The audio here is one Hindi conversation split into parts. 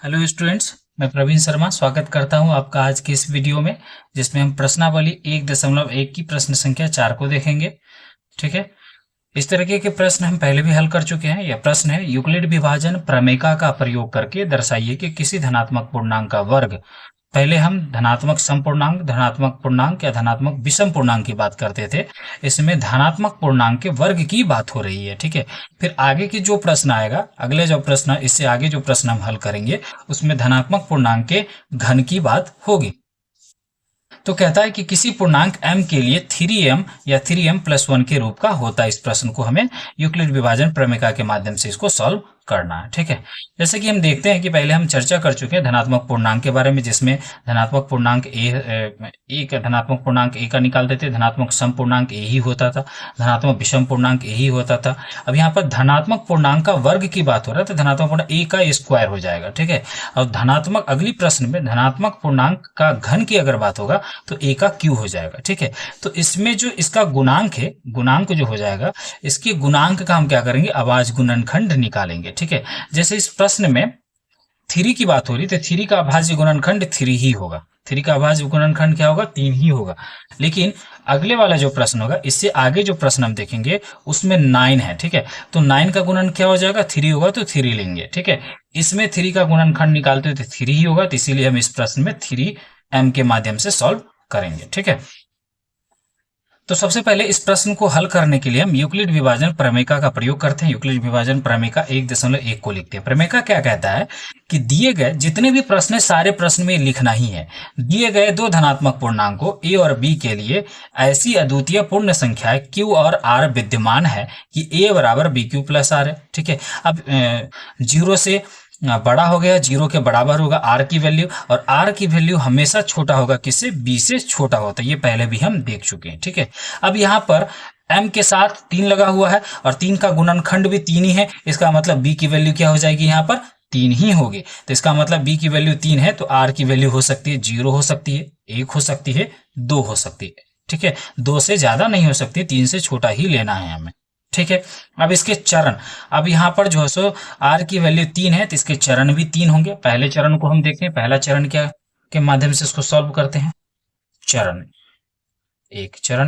हेलो स्टूडेंट्स, मैं प्रवीण शर्मा स्वागत करता हूं आपका आज की इस वीडियो में, जिसमें हम प्रश्नावली 1.1 की प्रश्न संख्या 4 को देखेंगे। ठीक है। इस तरीके के प्रश्न हम पहले भी हल कर चुके हैं। यह प्रश्न है, यूक्लिड विभाजन प्रमेयिका का प्रयोग करके दर्शाइए कि किसी धनात्मक पूर्णांक का वर्ग। पहले हम धनात्मक समपूर्णांक, धनात्मक पूर्णांक या धनात्मक विषम पूर्णांक की बात करते थे। इसमें धनात्मक पूर्णांक के वर्ग की बात हो रही है। ठीक है। फिर आगे की जो प्रश्न आएगा, अगले जो प्रश्न, इससे आगे जो प्रश्न हम हल करेंगे, उसमें धनात्मक पूर्णांक के घन की बात होगी। तो कहता है कि किसी पूर्णांक m के लिए 3m या 3m+1 के रूप का होता है। इस प्रश्न को हमें यूक्लिड विभाजन प्रमेयिका के माध्यम से इसको सॉल्व करना है। ठीक है। जैसे कि हम देखते हैं कि पहले हम चर्चा कर चुके हैं धनात्मक पूर्णांक के बारे में, जिसमें धनात्मक पूर्णांक एक धनात्मक पूर्णांक ए का निकालते थे, धनात्मक सम पूर्णांक ए ही होता था, धनात्मक विषम पूर्णांक ए ही होता था। अब यहाँ पर धनात्मक पूर्णांक का वर्ग की बात हो रहा है, तो धनात्मक पूर्णांक ए का स्क्वायर हो जाएगा। ठीक है। और धनात्मक, अगली प्रश्न में धनात्मक पूर्णांक का घन की अगर बात होगा तो ए का क्यू हो जाएगा। ठीक है। तो इसमें जो इसका गुणांक है, गुणांक जो हो जाएगा, इसके गुणांक का हम क्या करेंगे, अभाज्य गुणनखंड निकालेंगे। ठीक है। जैसे इस प्रश्न में 3 की बात हो रही, तो 3 का अभाज्य गुणनखंड 3 ही होगा। 3 का अभाज्य गुणनखंड क्या होगा, 3 ही होगा। लेकिन अगले वाला जो प्रश्न होगा, इससे आगे जो प्रश्न हम देखेंगे, उसमें 9 है। ठीक है। तो 9 का गुणन क्या हो जाएगा, 3 होगा, तो 3 लेंगे। ठीक है। इसमें 3 का गुणनखंड निकालते हो तो 3 ही होगा, तो इसीलिए हम इस प्रश्न में 3m के माध्यम से सॉल्व करेंगे। ठीक है। तो सबसे पहले इस प्रश्न को हल करने के लिए हम यूक्लिड विभाजन प्रमेयिका का प्रयोग करते हैं। यूक्लिड विभाजन प्रमेयिका 1.1 को लिखते हैं। प्रमेयिका क्या कहता है कि दिए गए जितने भी प्रश्न है, सारे प्रश्न में लिखना ही है। दिए गए दो धनात्मक पूर्णांकों ए और बी के लिए ऐसी अद्वितीय पूर्ण संख्याएं क्यू और आर विद्यमान है कि ए बराबर बी क्यू प्लस आर है। ठीक है। अब 0 से बड़ा हो गया, 0 के बराबर होगा आर की वैल्यू, और आर की वैल्यू हमेशा छोटा होगा, किससे, बी से छोटा होता है। ये पहले भी हम देख चुके हैं। ठीक है। अब यहाँ पर m के साथ 3 लगा हुआ है, और 3 का गुणनखंड भी 3 ही है। इसका मतलब b की वैल्यू क्या हो जाएगी, यहाँ पर 3 ही होगी। तो इसका मतलब b की वैल्यू 3 है, तो r की वैल्यू हो सकती है 0 हो सकती है, 1 हो सकती है, 2 हो सकती है। ठीक है। 2 से ज्यादा नहीं हो सकती, 3 से छोटा ही लेना है हमें। ठीक है। अब इसके चरण, अब यहाँ पर जो है सो आर की वैल्यू 3 है, तो इसके चरण भी 3 होंगे। पहले चरण को हम देखते हैं। पहला चरण क्या के माध्यम से इसको सॉल्व करते हैं। चरण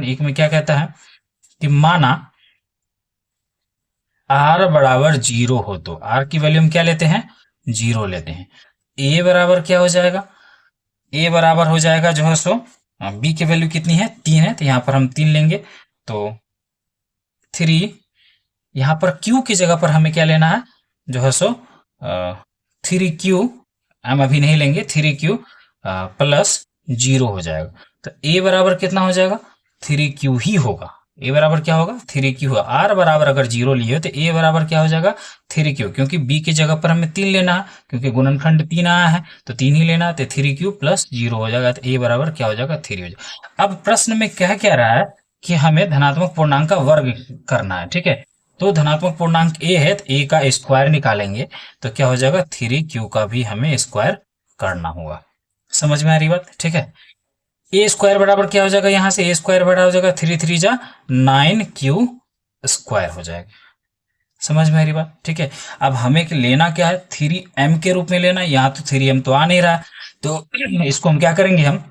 एक में क्या कहता है कि माना आर बराबर 0 हो, तो आर की वैल्यू हम क्या लेते हैं, 0 लेते हैं। ए बराबर क्या हो जाएगा, ए बराबर हो जाएगा जो है सो बी की वैल्यू कितनी है, 3 है, तो यहाँ पर हम 3 लेंगे। तो 3, यहाँ पर क्यू की जगह पर हमें क्या लेना है, जो है सो 3q, हम अभी नहीं लेंगे, 3q प्लस 0 हो जाएगा। तो a बराबर कितना हो जाएगा, 3q ही होगा। a बराबर क्या होगा, 3q होगा। r बराबर अगर 0 लिए तो a बराबर क्या हो जाएगा, 3q, क्योंकि b की जगह पर हमें 3 लेना है, क्योंकि गुणनखंड 3 आया है, तो 3 ही लेना है, तो 3q प्लस 0 हो जाएगा। तो a बराबर क्या हो जाएगा, 3 हो जाएगा। अब प्रश्न में कह क्या रहा है कि हमें धनात्मक पूर्णांक का वर्ग करना है। ठीक है। तो धनात्मक पूर्णांक a है, तो a का स्क्वायर निकालेंगे, तो क्या हो जाएगा, 3q का भी हमें स्क्वायर करना होगा। समझ में आ रही बात। ठीक है। ए स्क्वायर बराबर क्या हो जाएगा, यहां से ए स्क्वायर बराबर हो जाएगा 3 3 जा 9q स्क्वायर हो जाएगा। समझ में आ रही बात। ठीक है। अब हमें लेना क्या है, 3m के रूप में लेना है। यहाँ तो 3m तो आ नहीं रहा, तो इसको हम क्या करेंगे, हम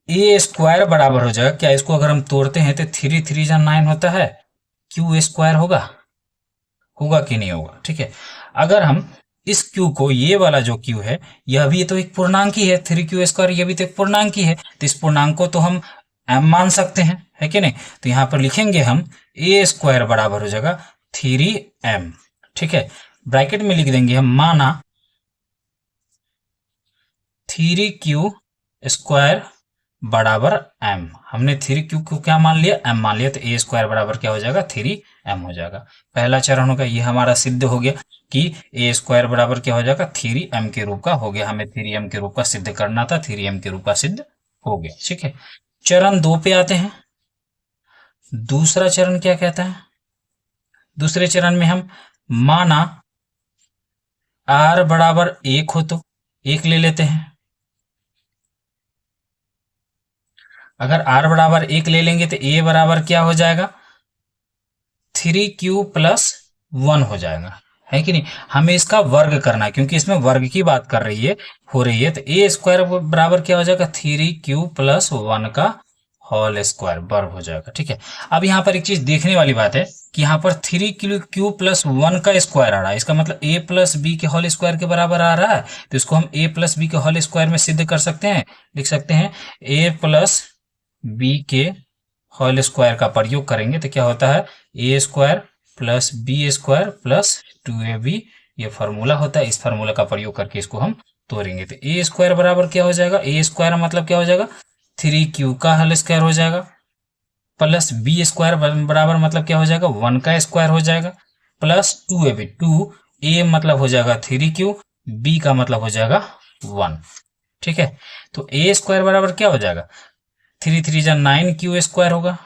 ए स्क्वायर बराबर हो जाएगा, क्या इसको अगर हम तोड़ते हैं तो 3 3 जा 9 होता है, क्यू स्क्वायर होगा, होगा कि नहीं होगा। ठीक है। अगर हम इस क्यू को, ये वाला जो क्यू है, यह भी तो एक पूर्णांक ही है, 3q², यह भी तो एक पूर्णांक ही है, तो इस पूर्णांक को तो हम m मान सकते हैं, है कि नहीं। तो यहां पर लिखेंगे हम ए स्क्वायर बराबर हो जाएगा 3m। ठीक है। ब्रैकेट में लिख देंगे हम, माना 3q² बराबर m। हमने 3q को क्या मान लिया, m मान लिया, तो ए स्क्वायर बराबर क्या हो जाएगा, 3m हो जाएगा। पहला चरण होगा, ये हमारा सिद्ध हो गया कि ए स्क्वायर बराबर क्या हो जाएगा, 3m के रूप का हो गया। हमें 3m के रूप का सिद्ध करना था, 3m के रूप का सिद्ध हो गया। ठीक है। चरण 2 पे आते हैं। दूसरा चरण क्या कहता है, दूसरे चरण में हम माना r बराबर 1 हो, तो 1 ले लेते हैं। अगर r बराबर 1 ले लेंगे तो a बराबर क्या हो जाएगा, 3q प्लस 1 हो जाएगा, है कि नहीं। हमें इसका वर्ग करना है क्योंकि इसमें वर्ग की बात कर रही है हो रही है। तो ए स्क्वायर बराबर क्या हो जाएगा 3q प्लस 1 का होल स्क्वायर वर्ग हो जाएगा। ठीक है, अब यहाँ पर एक चीज देखने वाली बात है कि यहाँ पर 3q प्लस 1 का स्क्वायर आ रहा है, इसका मतलब a प्लस बी के होल स्क्वायर के बराबर आ रहा है। तो इसको हम a प्लस बी के होल स्क्वायर में सिद्ध कर सकते हैं, लिख सकते हैं a प्लस बी के होल स्क्वायर का प्रयोग करेंगे तो क्या होता है A square plus B square plus 2ab, ये फार्मूला होता है। इस फार्मूला का प्रयोग करके इसको हम तोड़ेंगे तो ए स्क्वायर बराबर क्या हो जाएगा, ए स्क्वायर मतलब क्या हो जाएगा 3q का होल स्क्वायर हो जाएगा, प्लस बी स्क्वायर बराबर मतलब क्या हो जाएगा 1 का स्क्वायर हो जाएगा, प्लस 2ab, 2a मतलब हो जाएगा 3q, b का मतलब हो जाएगा 1। ठीक है, तो ए स्क्वायर बराबर क्या हो जाएगा 3 3 जा 9q स्क्वायर होगा।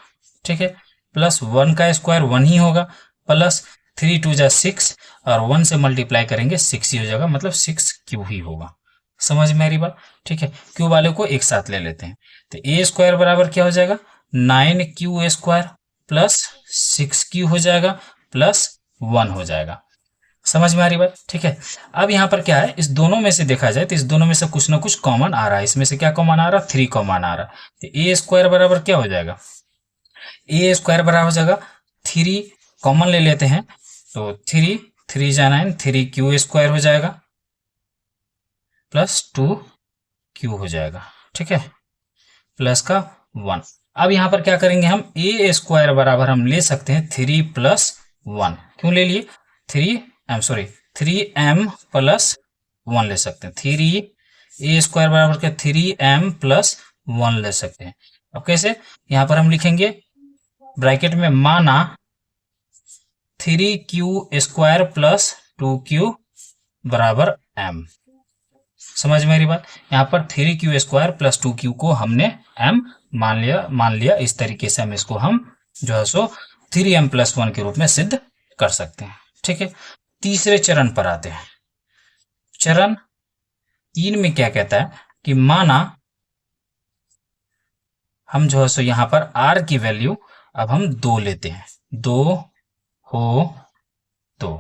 ठीक है, प्लस 1 का स्क्वायर 1 ही होगा, प्लस 3 2 जा 6 और 1 से मल्टीप्लाई करेंगे 6 ही हो जाएगा, मतलब 6q ही होगा। समझ में मेरी बात। ठीक है, q वाले को एक साथ ले लेते हैं तो ए स्क्वायर बराबर क्या हो जाएगा 9q स्क्वायर प्लस 6q हो जाएगा प्लस 1 हो जाएगा। समझ में आ रही बात। ठीक है, अब यहाँ पर क्या है, इस दोनों में से देखा जाए तो इस दोनों में से कुछ ना कुछ कॉमन आ रहा है। इसमें से क्या कॉमन आ रहा है 3 कॉमन आ रहा है। तो ए स्क्वायर बराबर क्या हो जाएगा, ए स्क्वायर बराबर हो जाएगा 3 कॉमन ले लेते हैं तो 3 3 जा 9 3q स्क्वायर हो जाएगा प्लस 2q हो जाएगा। ठीक है, प्लस का 1। अब यहाँ पर क्या करेंगे हम ए स्क्वायर बराबर हम ले सकते हैं 3 प्लस 1, क्यों ले लिए 3m प्लस 1 ले सकते हैं। 3 ए स्क्वायर बराबर क्या 3m प्लस 1 ले सकते हैं। अब कैसे, यहाँ पर हम लिखेंगे ब्रैकेट में माना 3q स्क्वायर प्लस 2q बराबर m। समझ में मेरी बात। यहाँ पर 3q स्क्वायर प्लस 2q को हमने m मान लिया। इस तरीके से हम इसको हम जो है सो 3m प्लस 1 के रूप में सिद्ध कर सकते हैं। ठीक है, तीसरे चरण पर आते हैं। चरण 3 में क्या कहता है कि माना हम जो है सो यहाँ पर r की वैल्यू अब हम 2 लेते हैं, 2 हो 2।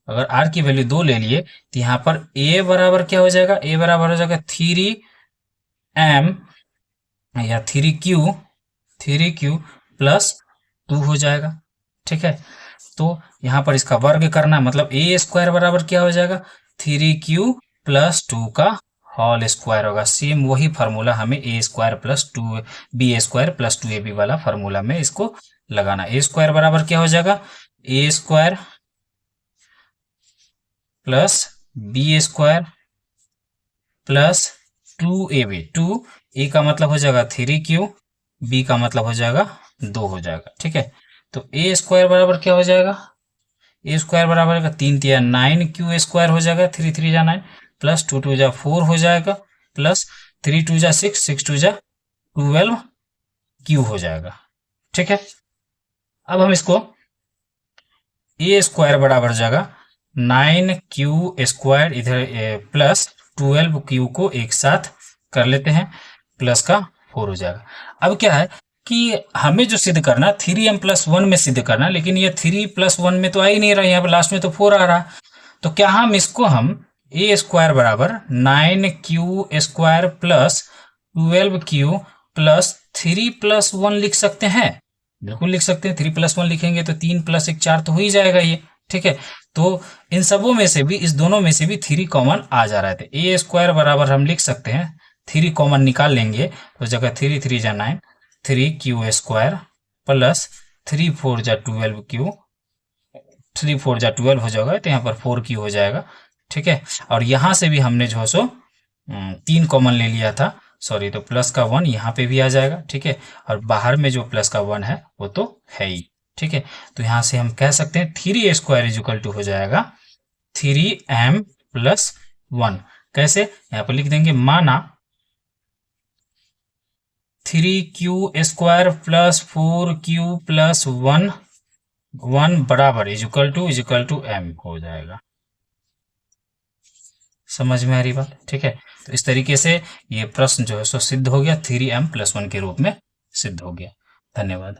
अगर r की वैल्यू 2 ले लिए तो यहाँ पर a बराबर क्या हो जाएगा, a बराबर हो जाएगा 3m या 3q प्लस 2 हो जाएगा। ठीक है, तो यहाँ पर इसका वर्ग करना है, मतलब ए स्क्वायर बराबर क्या हो जाएगा 3q प्लस 2 का होल स्क्वायर होगा। सेम वही फार्मूला हमें A square plus 2 B square plus 2ab वाला फार्मूला में इसको लगाना। ए स्क्वायर बराबर क्या हो जाएगा A square plus B square plus 2ab, 2a का मतलब हो जाएगा 3q, b का मतलब हो जाएगा 2 हो जाएगा। ठीक है, तो ए स्क्वायर बराबर क्या हो जाएगा, ए स्क्वायर बराबर 3 3 9q स्क्वायर हो जाएगा, 3 3 जा 9 प्लस 2 2 जा 4 हो जाएगा प्लस 3 2 जा 6 6 2 जा 12q हो जाएगा। ठीक है, अब हम इसको ए स्क्वायर बराबर हो जाएगा 9q स्क्वायर इधर प्लस 12q को एक साथ कर लेते हैं, प्लस का 4 हो जाएगा। अब क्या है कि हमें जो सिद्ध करना 3m प्लस 1 में सिद्ध करना, लेकिन ये 3 प्लस 1 में तो आ ही नहीं रहा, यहाँ पर लास्ट में तो 4 आ रहा। तो क्या हम इसको हम ए स्क्वायर बराबर 9q square plus 12q plus 3 plus 1 लिख सकते हैं? बिल्कुल लिख सकते हैं। 3 प्लस 1 लिखेंगे तो 3 प्लस 1 4 तो हो ही जाएगा ये। ठीक है, तो इन सबों में से भी इस दोनों में से भी 3 कॉमन आ जा रहा है। ए स्क्वायर बराबर हम लिख सकते हैं 3 कॉमन निकाल लेंगे तो जगह 3 3 जा 9 3q स्क्वायर प्लस 3 4 जा 12q, 3 4 जा 12 हो जाएगा तो यहाँ पर 4q हो जाएगा। ठीक है, और यहाँ से भी हमने जो सो 3 कॉमन ले लिया था, सॉरी, तो प्लस का 1 यहाँ पे भी आ जाएगा। ठीक है, और बाहर में जो प्लस का 1 है वो तो है ही। ठीक है, तो यहाँ से हम कह सकते हैं 3 स्क्वायर इज इक्वल टू हो जाएगा 3m प्लस 1। कैसे, यहाँ पर लिख देंगे माना 3q square plus 4q plus 1 बराबर इज इक्वल टू m हो जाएगा। समझ में आ रही बात। ठीक है, तो इस तरीके से ये प्रश्न जो है सो सिद्ध हो गया, 3m प्लस 1 के रूप में सिद्ध हो गया। धन्यवाद।